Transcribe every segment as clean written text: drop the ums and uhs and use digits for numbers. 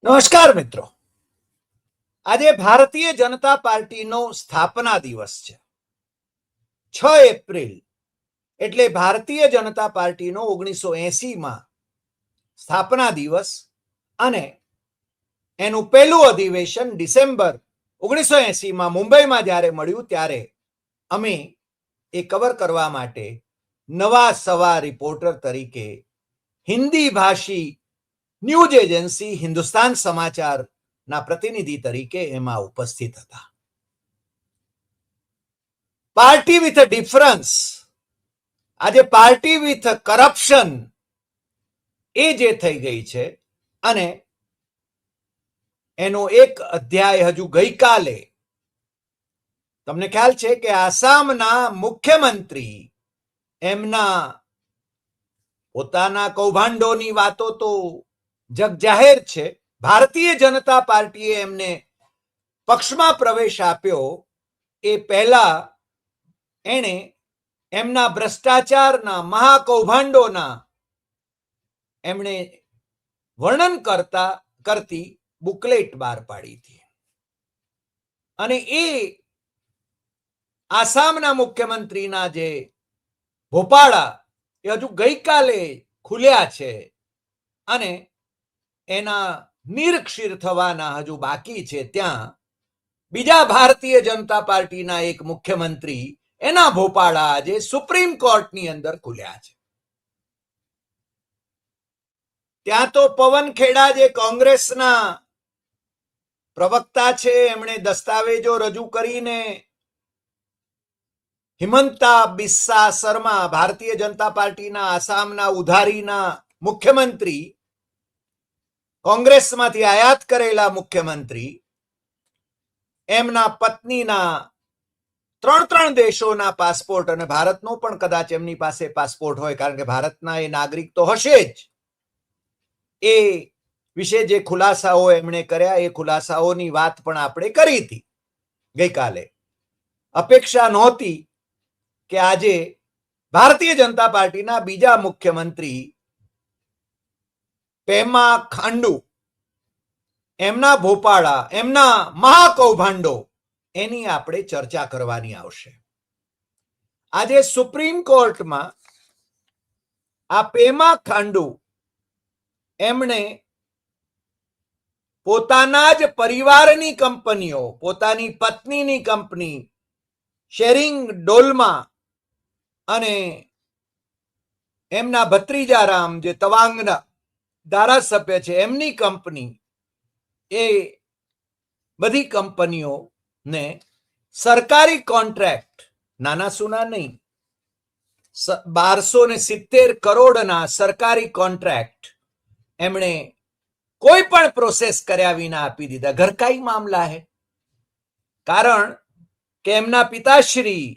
નમસ્કાર મિત્રો, આજે ભારતીય જનતા પાર્ટીનો સ્થાપના દિવસ છે. 6 એપ્રિલ એટલે ભારતીય જનતા પાર્ટીનો 1980માં સ્થાપના દિવસ અને એનું પહેલું અધિવેશન ડિસેમ્બર 1980માં મુંબઈમાં જ્યારે મળ્યું ત્યારે અમે એ કવર કરવા માટે નવા સવા રિપોર્ટર તરીકે હિન્દી ભાષી ન્યૂઝ એજન્સી હિન્દુસ્તાન સમાચારના પ્રતિનિધિ તરીકે એમાં ઉપસ્થિત હતા. પાર્ટી વિથ અ ડિફરન્સ, આજે પાર્ટી વિથ કરપ્શન એ જે થઈ ગઈ છે અને એનો એક અધ્યાય હજુ ગઈકાલે, તમને ખ્યાલ છે કે આસામના મુખ્યમંત્રી એમના પોતાના કૌભાંડોની વાતો તો જગ જાહેર છે. ભારતીય જનતા પાર્ટીએ એમને પક્ષમાં પ્રવેશ આપ્યો એ પહેલા એણે એમના ભ્રષ્ટાચારના મહાકૌભાંડોના એમણે વર્ણન કરતી બુકલેટ બહાર પાડી હતી અને એ આસામના મુખ્યમંત્રીના જે ભોપાળા એ હજુ ગઈકાલે ખુલ્યા છે અને એના નિરક્ષીર થવાના હજુ બાકી છે. ત્યાં બીજા ભારતીય જનતા પાર્ટીના એક મુખ્યમંત્રી એના ભોપાળા આજે સુપ્રીમ કોર્ટની અંદર ખુલ્યા છે. ત્યાં તો પવન ખેડા જે કોંગ્રેસના પ્રવક્તા છે, એમણે દસ્તાવેજો રજૂ કરીને હિમંતા બિસ્વા શર્મા, ભારતીય જનતા પાર્ટીના આસામના ઉધારીના મુખ્યમંત્રી, કોંગ્રેસમાંથી આયાત કરેલા મુખ્યમંત્રી, એમના પત્નીના 3 દેશોના પાસપોર્ટ અને ભારતનો પણ કદાચ એમની પાસે પાસપોર્ટ હોય, કારણ કે ભારતના એ નાગરિક તો હશે જ. એ વિશે જે ખુલાસાઓ એમણે કર્યા એ ખુલાસાઓની વાત પણ આપણે કરી હતી ગઈકાલે. અપેક્ષા નહોતી કે આજે ભારતીય જનતા પાર્ટીના બીજા મુખ્યમંત્રી પેમા ખાંડુ, એમના ભોપાળા, એમના મહાકૌભાંડો, એની આપણે ચર્ચા કરવાની આવશે. આજે સુપ્રીમ કોર્ટમાં આ પેમા ખાંડુ એમણે પોતાના જ પરિવારની કંપનીઓ, પોતાની પત્નીની કંપની શેરિંગ ડોલમા અને એમના ભત્રીજારામ જે તવાંગના ધારાસભ્ય છે એમની કંપની, એ બધી કંપનીઓને સરકારી કોન્ટ્રાક્ટ, નાના સુના નહીં, 1270 કરોડના સરકારી કોન્ટ્રાક્ટ એમણે કોઈ પણ પ્રોસેસ કર્યા વિના આપી દીધા. ઘરકાઈ મામલા હે. કારણ કે એમના પિતાશ્રી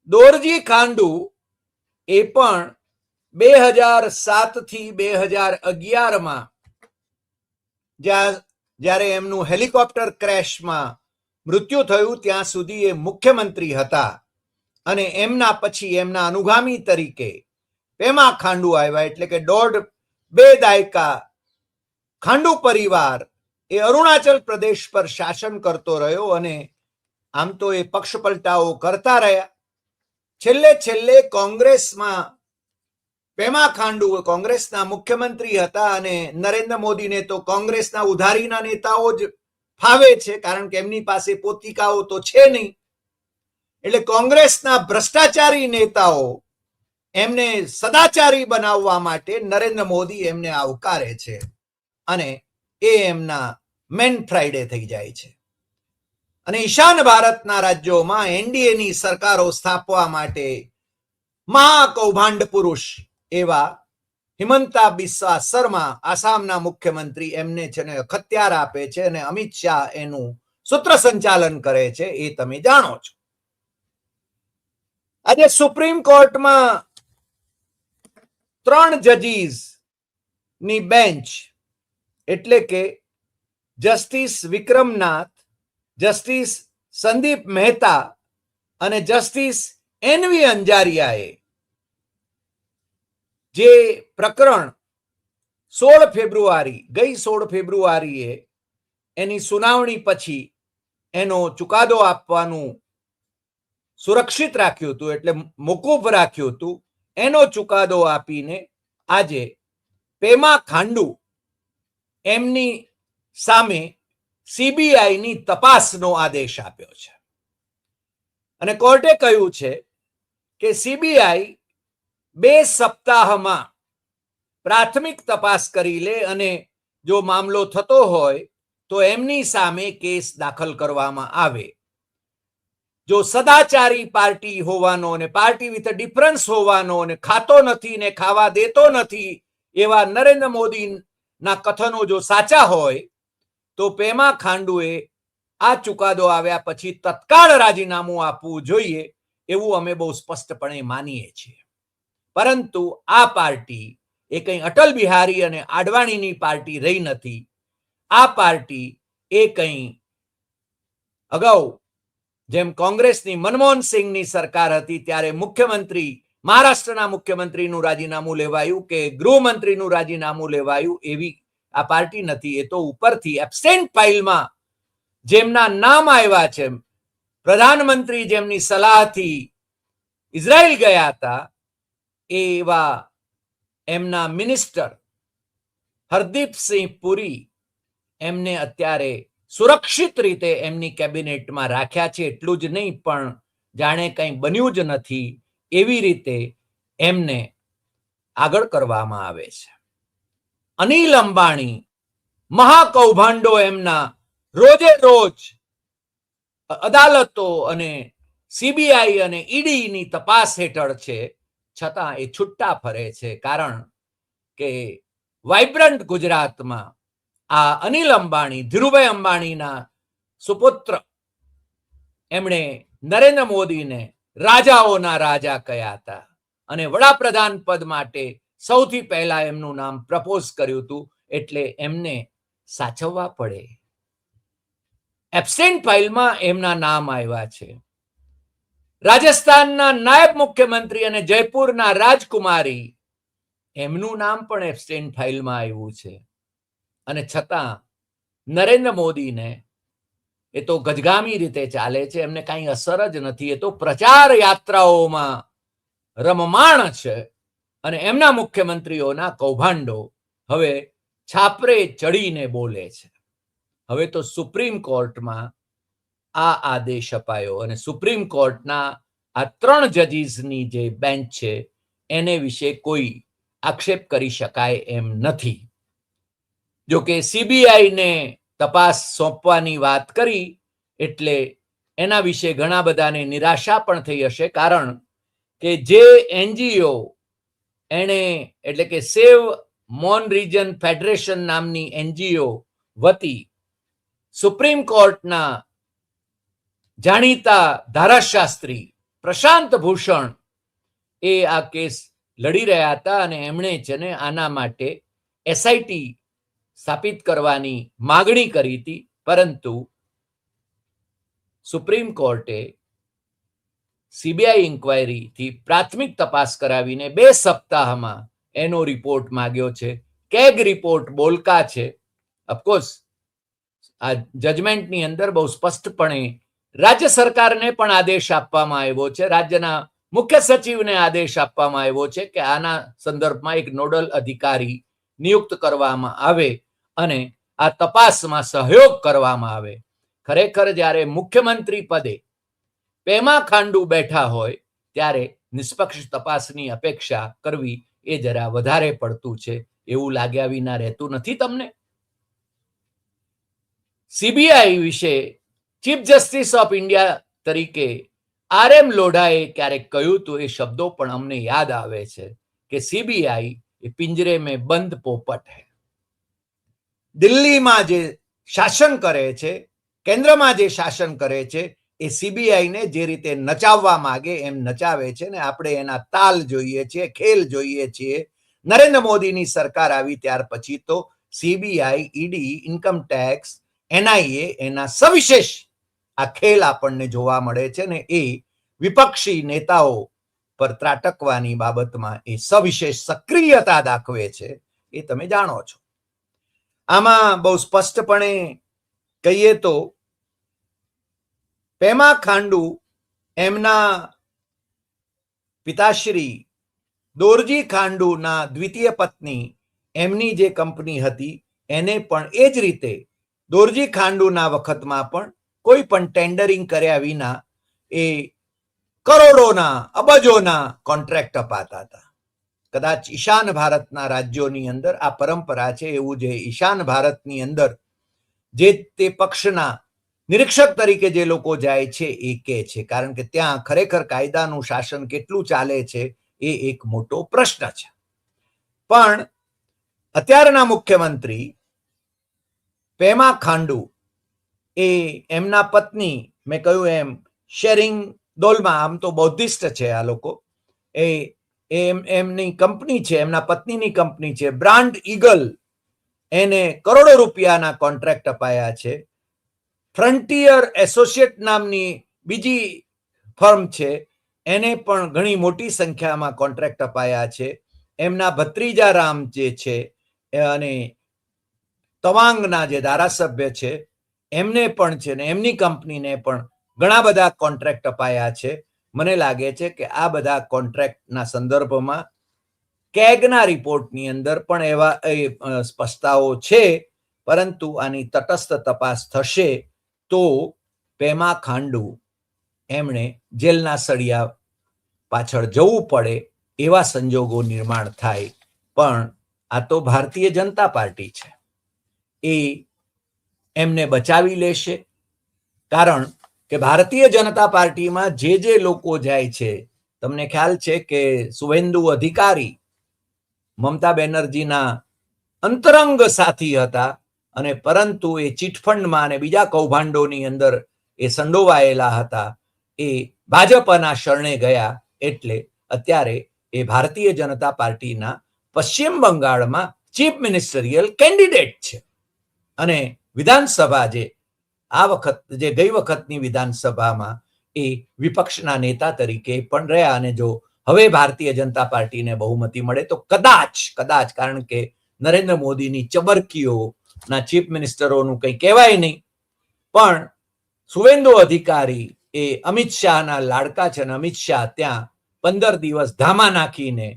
દોરજી ખાંડુ એ પણ 2007 થી 2011માં જ્યારે એમનું હેલિકોપ્ટર ક્રેશમાં મૃત્યુ થયું ત્યાં સુધી એ મુખ્યમંત્રી હતા અને એમના પછી એમના અનુગામી તરીકે પેમા ખાંડુ આવ્યા. એટલે કે 1.5-2 દાયકા ખાંડુ પરિવાર એ અરુણાચલ પ્રદેશ પર શાસન કરતો રહ્યો અને આમ તો એ પક્ષપલટાઓ કરતા રહ્યા. છેલ્લે કોંગ્રેસમાં પેમા ખાંડુ કોંગ્રેસના મુખ્યમંત્રી હતા અને નરેન્દ્ર મોદીને તો કોંગ્રેસના ઉધારીના નેતાઓ જ ફાવે છે, કારણ કે એમની પાસે પોતિકાઓ તો છે નહીં. એટલે કોંગ્રેસના ભ્રષ્ટાચારી નેતાઓ એમને સદાચારી બનાવવા માટે નરેન્દ્ર મોદી એમને આવકારે છે અને એ એમના મેન ફ્રાઈડે થઈ જાય છે. અને ઈશાન ભારતના રાજ્યોમાં એનડીએની સરકારો સ્થાપવા માટે મહાકૌભાંડ પુરુષ એવા હિમંતા બિસ્વા શર્મા, આસામના મુખ્યમંત્રી, એમને છે ને અખત્યાર આપે છે અને અમિત શાહ એનું સૂત્ર સંચાલન કરે છે, એ તમે જાણો છો. આજે સુપ્રીમ કોર્ટમાં 3 જજીસ ની બેન્ચ, એટલે કે જસ્ટિસ વિક્રમનાથ, જસ્ટિસ સંદીપ મહેતા અને જસ્ટિસ એનવી અંજારિયાએ જે પ્રકરણ ગઈ 16 ફેબ્રુઆરીએ એની સુનાવણી પછી એનો ચુકાદો આપવાનું સુરક્ષિત રાખ્યું હતું, એટલે મોકૂફ રાખ્યું હતું. એનો ચુકાદો આપીને આજે પેમા ખાંડુ એમની સામે સીબીઆઈની તપાસનો આદેશ આપ્યો છે. અને કોર્ટે કહ્યું છે કે સીબીઆઈ 2 સપ્તાહમાં પ્રાથમિક તપાસ કરી લે અને જો મામલો થતો હોય તો એમની સામે કેસ દાખલ કરવામાં આવે. જો સદાચારી પાર્ટી હોવાનો અને પાર્ટી વિથ ડિફરન્સ હોવાનો અને ખાતો નથી ને ખાવા દેતો નથી એવા નરેન્દ્ર મોદીના કથનો જો સાચા હોય તો પેમા ખાંડુએ આ ચુકાદો આવ્યા પછી તત્કાળ રાજીનામું આપવું જોઈએ એવું અમે બહુ સ્પષ્ટપણે માનીએ છીએ. પરંતુ આ પાર્ટી એ કંઈ અટલ બિહારી અને આડવાણીની પાર્ટી રહી નથી. આ પાર્ટી એ કંઈ અગાઉ જેમ કોંગ્રેસની મનમોહન સિંહની સરકાર હતી ત્યારે મહારાષ્ટ્રના મુખ્યમંત્રીનું રાજીનામું લેવાયું કે ગૃહમંત્રીનું રાજીનામું લેવાયું એવી આ પાર્ટી નથી. એ તો ઉપરથી એબસેન્ટ ફાઇલમાં જેમના નામ આવ્યા છે, પ્રધાનમંત્રી જેમની સલાહથી ઇઝરાયલ ગયા હતા એવા એમના મિનિસ્ટર હરદીપસિંહ પુરી એમને અત્યારે સુરક્ષિત રીતે એમની કેબિનેટમાં રાખ્યા છે. એટલું જ નહીં પણ જાણે કંઈ બન્યું જ નથી એવી રીતે એમને આગળ કરવામાં આવે છે. અનિલ અંબાણી મહાકૌભાંડો એમના રોજે રોજ અદાલતો અને સીબીઆઈ અને ઈડીની તપાસ હેઠળ છે, છતાં એ છૂટા ફરે છે. કારણ કે વાઇબ્રન્ટ ગુજરાતમાં આ અનિલ અંબાણી, ધીરુભાઈ અંબાણીના સુપુત્ર, એમણે નરેન્દ્ર મોદીને રાજાઓના રાજા કહ્યા હતા અને વડાપ્રધાન પદ માટે સૌથી પહેલા એમનું નામ પ્રપોઝ કર્યું હતું. એટલે એમને સાચવવા પડે. એબસેન્ટ ફાઇલમાં એમના નામ આવ્યા છે. રાજસ્થાનના નાયબ મુખ્યમંત્રી અને જયપુરના રાજકુમારી, એમનું નામ પણ એબસેન્ટ ફાઇલમાં આવ્યું છે. અને છતાં નરેન્દ્ર મોદીને એ તો ગજગામી રીતે ચાલે છે, એમને કાંઈ અસર જ નથી. એ તો પ્રચાર યાત્રાઓમાં રમમાણ છે અને એમના મુખ્યમંત્રીઓના કૌભાંડો હવે છાપરે ચડીને બોલે છે. હવે તો સુપ્રીમ કોર્ટમાં આ આદેશ અપાયો અને સુપ્રીમ કોર્ટના આ 3 જજીસની જે બેન્ચ છે એને વિશે કોઈ આક્ષેપ કરી શકાય એમ નથી. જો કે સીબીઆઈને તપાસ સોંપવાની વાત કરી એટલે એના વિશે ઘણા બધાને નિરાશા પણ થઈ હશે. કારણ કે જે એનજીઓ એણે એટલે કે સેવ મોન રિજન ફેડરેશન નામની એનજીઓ વતી સુપ્રીમ કોર્ટના જાણીતા ધારાશાસ્ત્રી પ્રશાંત ભૂષણ એ આ કેસ લડી રહ્યા હતા અને એમણે છે ને આના માટે એસઆઈટી સ્થાપિત કરવાની માગણી કરી હતી. પરંતુ સુપ્રીમ કોર્ટે સીબીઆઈ ઇન્ક્વાયરીથી પ્રાથમિક તપાસ કરાવીને 2 સપ્તાહમાં એનો રિપોર્ટ માંગ્યો છે. કેગ રિપોર્ટ બોલકા છે. ઓફકોર્સ આ જજમેન્ટની અંદર બહુ સ્પષ્ટપણે રાજ્ય સરકારને પણ આદેશ આપવામાં આવ્યો છે, રાજ્યના મુખ્ય સચિવને આદેશ આપવામાં આવ્યો છે કે આના સંદર્ભમાં એક નોડલ અધિકારી નિયુક્ત કરવામાં આવે અને આ તપાસમાં સહયોગ કરવામાં આવે. ખરેખર જ્યારે મુખ્યમંત્રી પદે પેમા ખાંડુ બેઠા હોય ત્યારે નિષ્પક્ષ તપાસની અપેક્ષા કરવી એ જરા વધારે પડતું છે એવું લાગ્યા વિના રહેતું નથી તમને? સીબીઆઈ વિશે ચીફ જસ્ટિસ ઓફ ઇન્ડિયા તરીકે RM લોઢાએ ક્યારેક કહ્યું હતું, એ શબ્દો પણ અમને યાદ આવે છે કે સીબીઆઈ એ પિંજરે મેં બંધ પોપટ હૈ. દિલ્હીમાં જે શાસન કરે છે, કેન્દ્રમાં જે શાસન કરે છે એ સીબીઆઈને જે રીતે નચાવવા માંગે એમ નચાવે છે ને આપણે એના તાલ જોઈએ છીએ, ખેલ જોઈએ છીએ. નરેન્દ્ર મોદીની સરકાર આવી ત્યાર પછી તો CBI, ED, income tax, NIA એના સવિશેષ આ ખેલ આપણને જોવા મળે છે ને એ વિપક્ષી નેતાઓ પર ત્રાટકવાની બાબતમાં એ સવિશેષ સક્રિયતા દાખવે છે. એ તમે જાણો છો. આમાં બહુ સ્પષ્ટપણે કહીએ તો પેમા ખાંડુ એમના પિતાશ્રી દોરજી ખાંડુના દ્વિતીય પત્ની એમની જે કંપની હતી એને પણ એ જ રીતે દોરજી ખાંડુના વખતમાં પણ કોઈ પણ ટેન્ડરિંગ કર્યા વિના એ કરોડોના અબજોના કોન્ટ્રાક્ટ અપાતા હતા. કદાચ ઈશાન ભારતના રાજ્યોની અંદર આ પરંપરા છે. એવું જે ઈશાન ભારતની અંદર જે તે પક્ષના નિરીક્ષક તરીકે જે લોકો જાય છે એ કહે છે, કારણ કે ત્યાં ખરેખર કાયદાનું શાસન કેટલું ચાલે છે એ એક મોટો પ્રશ્ન છે. પણ અત્યારના મુખ્યમંત્રી પેમા ખાંડુ એ એમના પત્ની, મેં કહ્યું એમ શેરિંગ દોલમાં, આમ તો બૌદ્ધિસ્ટ છે આ લોકો, એમની કંપની છે, એમના પત્નીની કંપની છે બ્રાન્ડ ઈગલ, એને કરોડો રૂપિયાના કોન્ટ્રાક્ટ અપાયા છે. ફ્રન્ટિયર એસોસિએટ નામની બીજી ફર્મ છે, એને પણ ઘણી મોટી સંખ્યામાં કોન્ટ્રાક્ટ અપાયા છે. એમના ભત્રીજા રામ જે છે અને તવાંગના જે ધારાસભ્ય છે એમને પણ છે ને એમની કંપનીને પણ ઘણા બધા કોન્ટ્રાક્ટ અપાયા છે. મને લાગે છે કે આ બધા કોન્ટ્રાક્ટના સંદર્ભમાં કેગના રિપોર્ટની અંદર પણ એવા સ્પષ્ટતાઓ છે, પરંતુ આની તટસ્થ તપાસ થશે તો પેમા ખાંડુ એમણે જેલના સળિયા પાછળ જવું પડે એવા સંજોગો નિર્માણ થાય. પણ આ તો ભારતીય જનતા પાર્ટી છે, એ એમને બચાવી લેશે. કારણ કે ભારતીય જનતા પાર્ટીમાં જે લોકો જાય છે, તમને ખ્યાલ છે કે શુવેન્દુ અધિકારી મમતા બેનર્જીના અંતરંગ સાથી હતા, અને પરંતુ એ ચીટફંડમાં અને બીજા કૌભાંડોની અંદર એ સંડોવાયેલા હતા. એ ભાજપના શરણે ગયા, એટલે અત્યારે એ ભારતીય જનતા પાર્ટીના પશ્ચિમ બંગાળમાં ચીફ મિનિસ્ટરિયલ કેન્ડિડેટ છે. અને વિધાનસભા જે આ વખત જે ગઈ વખતની વિધાનસભામાં એ વિપક્ષના નેતા તરીકે પણ રહ્યા. અને જો હવે ભારતીય જનતા પાર્ટીને બહુમતી મળે તો કદાચ કારણ કે નરેન્દ્ર મોદીની ચબરકીઓના ચીફ મિનિસ્ટરોનું કંઈ કહેવાય નહીં, પણ શુવેન્દુ અધિકારી એ અમિત શાહના લાડકા છે, અને અમિત શાહ ત્યાં 15 દિવસ ધામા નાખીને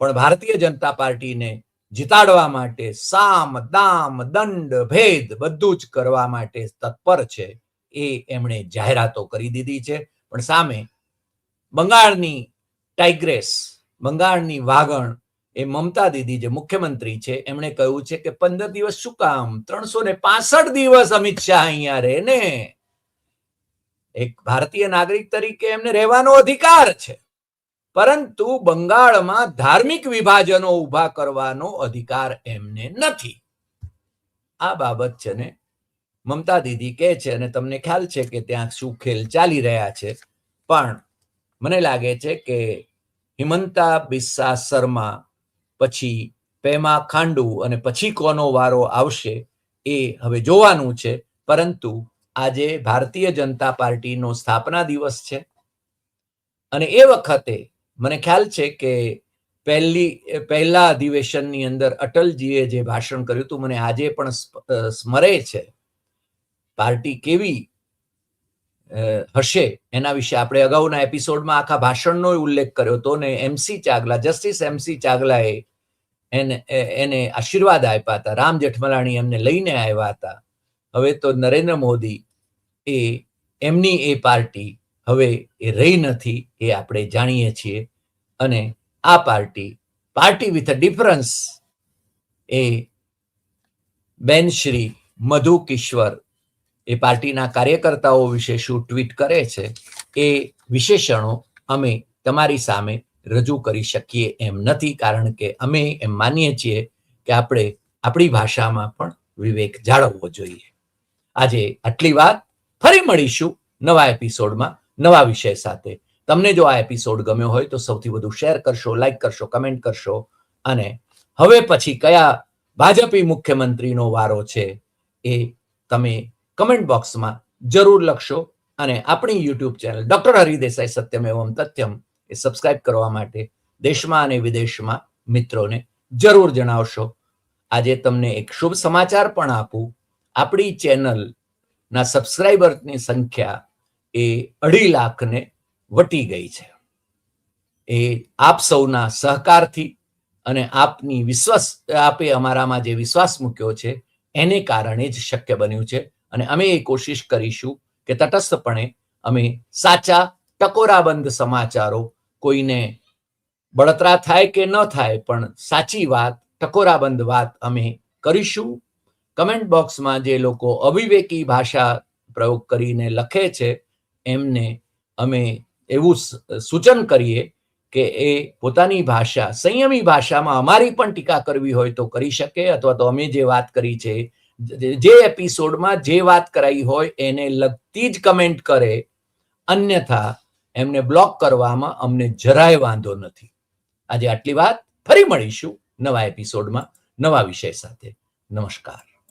પણ ભારતીય જનતા પાર્ટીને જીતાડવા માટે સામ દામ દંડ ભેદ બધું જ કરવા માટે તત્પર છે. એ એમણે જાહેરાતો કરી દીધી છે. પણ સામે બંગાળની ટાઈગ્રેસ, બંગાળની વાગણ એ મમતા દીદી જે મુખ્યમંત્રી છે, એમણે કહ્યું છે કે 15 દિવસ શું કામ, 365 દિવસ અમિત શાહ અહીંયા રહે ને. એક ભારતીય નાગરિક તરીકે એમને રહેવાનો અધિકાર છે, પરંતુ બંગાળમાં ધાર્મિક વિભાજનો ઉભા કરવાનો અધિકાર એમને નથી. આ બાબત છે ને મમતા દીદી કહે છે, અને તમને ખ્યાલ છે કે ત્યાં શું ખેલ ચાલી રહ્યા છે. પણ મને લાગે છે કે હિમંતા બિસ્વા શર્મા પછી પેમા ખાંડુ અને પછી કોનો વારો આવશે એ હવે જોવાનું છે. પરંતુ આજે ભારતીય જનતા પાર્ટીનો સ્થાપના દિવસ છે, અને એ વખતે મને ખ્યાલ છે કે પહેલા અધિવેશનની અંદર અટલજીએ જે ભાષણ કર્યું હતું, મને આજે પણ સ્મરે છે. પાર્ટી કેવી હશે એના વિશે આપણે અગાઉના એપિસોડમાં આખા ભાષણનો ઉલ્લેખ કર્યો હતો, ને MC ચાગલા, જસ્ટિસ MC ચાગલાએ એને આશીર્વાદ આપ્યા હતા. રામ જેઠમલાણી એમને લઈને આવ્યા હતા. હવે તો નરેન્દ્ર મોદી એમની એ પાર્ટી હવે એ રહી નથી, એ આપણે જાણીએ છીએ. અને આ પાર્ટી વિથ અ ડિફરન્સ એ બેન શ્રી મધુ કિશ્વર એ પાર્ટીના કાર્યકર્તાઓ વિશે શું ટ્વીટ કરે છે એ વિશેષણો અમે તમારી સામે રજૂ કરી શકીએ એમ નથી, કારણ કે અમે એમ માનીએ છીએ કે આપણે આપણી ભાષામાં પણ વિવેક જાળવવો જોઈએ. આજે આટલી વાત. ફરી મળીશું નવા એપિસોડમાં નવા વિષય સાથે. તમને જો આ એપિસોડ ગમ્યો હોય તો સૌથી વધુ શેર કરશો, લાઈક કરશો, કમેન્ટ કરશો. અને હવે પછી કયા ભાજપી મુખ્યમંત્રીનો વારો છે એ તમે કમેન્ટ બોક્સમાં જરૂર લખશો. અને આપણી યુટ્યુબ ચેનલ ડોક્ટર હરિદેસાઈ સત્યમેવમ તથ્યમ એ સબસ્ક્રાઇબ કરવા માટે દેશમાં અને વિદેશમાં મિત્રોને જરૂર જણાવશો. આજે તમને એક શુભ સમાચાર પણ આપું. આપણી ચેનલના સબસ્ક્રાઈબરની સંખ્યા એ 2.5 લાખને વટી ગઈ છે. એ આપ સૌના સહકારથી અને આપે અમારામાં જે વિશ્વાસ મૂક્યો છે એને કારણે જ શક્ય બન્યું છે. અને અમે એ કોશિશ કરીશું કે તટસ્થપણે અમે સાચા ટકોરાબંધ સમાચારો, કોઈને બળતરા થાય કે ન થાય પણ સાચી વાત, ટકોરાબંધ વાત અમે કરીશું. કમેન્ટ બોક્સમાં જે લોકો અવિવેકી ભાષા પ્રયોગ કરીને લખે છે એમને અમે એવું સૂચન કરીએ કે એ પોતાની ભાષા, સંયમી ભાષામાં અમારી પણ ટીકા કરવી હોય તો કરી શકે, અથવા તો અમે જે વાત કરી છે, જે એપિસોડમાં જે વાત કરાઈ હોય એને લગતી જ કમેન્ટ કરે, અન્યથા એમને બ્લોક કરવામાં અમને જરાય વાંધો નથી. આજે આટલી વાત. ફરી મળીશું નવા એપિસોડમાં નવા વિષય સાથે. નમસ્કાર.